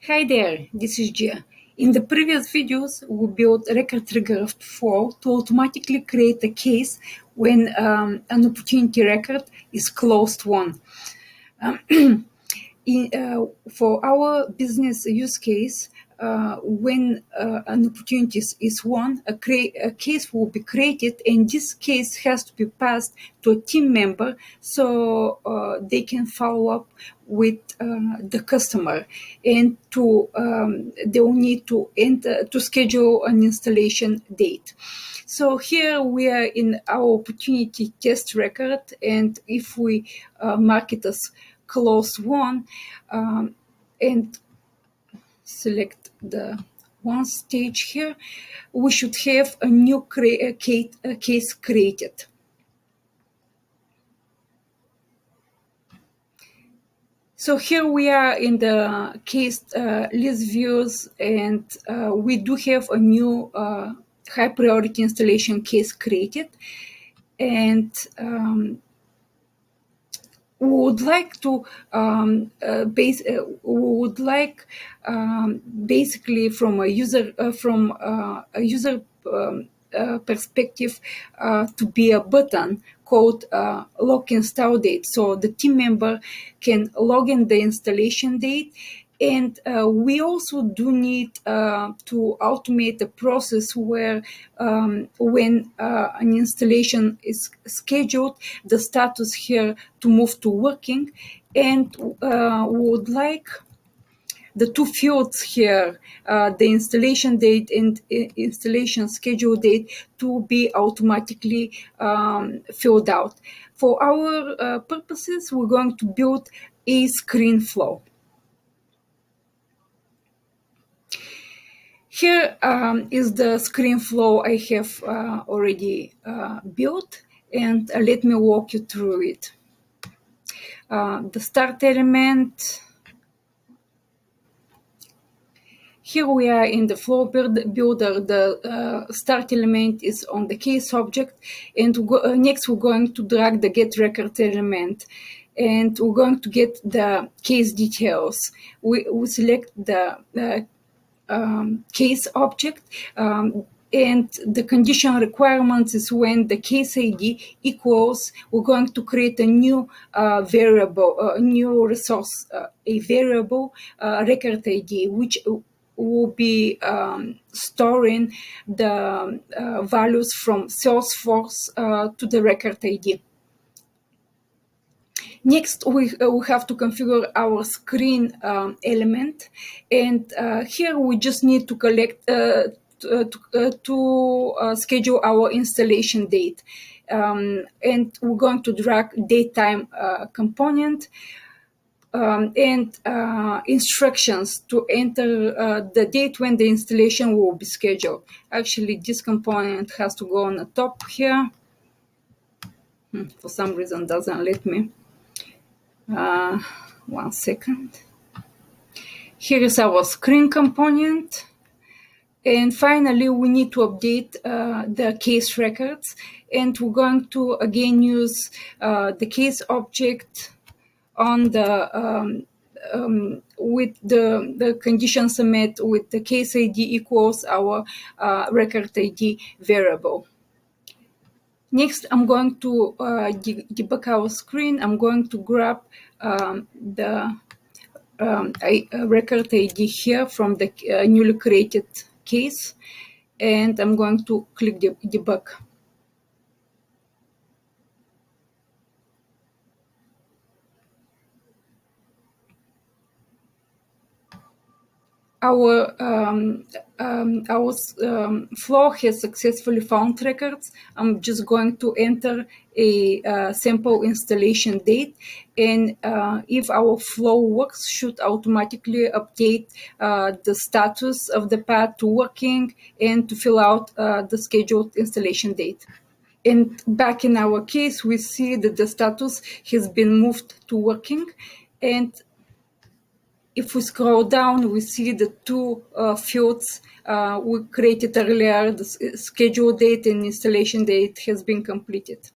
Hi there, this is Gia. In the previous videos, we built a record trigger flow to automatically create a case when an opportunity record is closed won. For our business use case, when an opportunity is won, a case will be created, and this case has to be passed to a team member so they can follow up with the customer, and they'll need to schedule an installation date. So here we are in our opportunity test record, and if we mark it as close one and select the one stage here, we should have a new case created. So here we are in the case list views, and we do have a new high priority installation case created, and we would like to basically from a user perspective to be a button called log install date, so the team member can log in the installation date. And we also do need to automate the process where when an installation is scheduled, the status here to move to working, and would like the two fields here, the installation date and installation schedule date, to be automatically filled out. For our purposes, we're going to build a Screenflow. Here is the Screenflow I have already built, and let me walk you through it. The start element. Here we are in the flow builder. The start element is on the case object, and next we're going to drag the get record element, and we're going to get the case details. We select the case object, and the condition requirements is when the case ID equals, we're going to create a new variable, a new resource, a variable record ID, which will be storing the values from Salesforce to the record ID. Next, we have to configure our screen element, and here we just need to collect to schedule our installation date, and we're going to drag datetime component and instructions to enter the date when the installation will be scheduled. Actually, this component has to go on the top here. For some reason, doesn't let me. 1 second. Here is our screen component. And finally, we need to update the case records. And we're going to again use the case object on the with the conditions met with the case ID equals our record ID variable. Next, I'm going to debug our screen. I'm going to grab the record ID here from the newly created case, and I'm going to click debug. Our flow has successfully found records. I'm just going to enter a sample installation date, and if our flow works, should automatically update the status of the path to working and to fill out the scheduled installation date. And back in our case, we see that the status has been moved to working, and if we scroll down, we see the two fields we created earlier. The schedule date and installation date has been completed.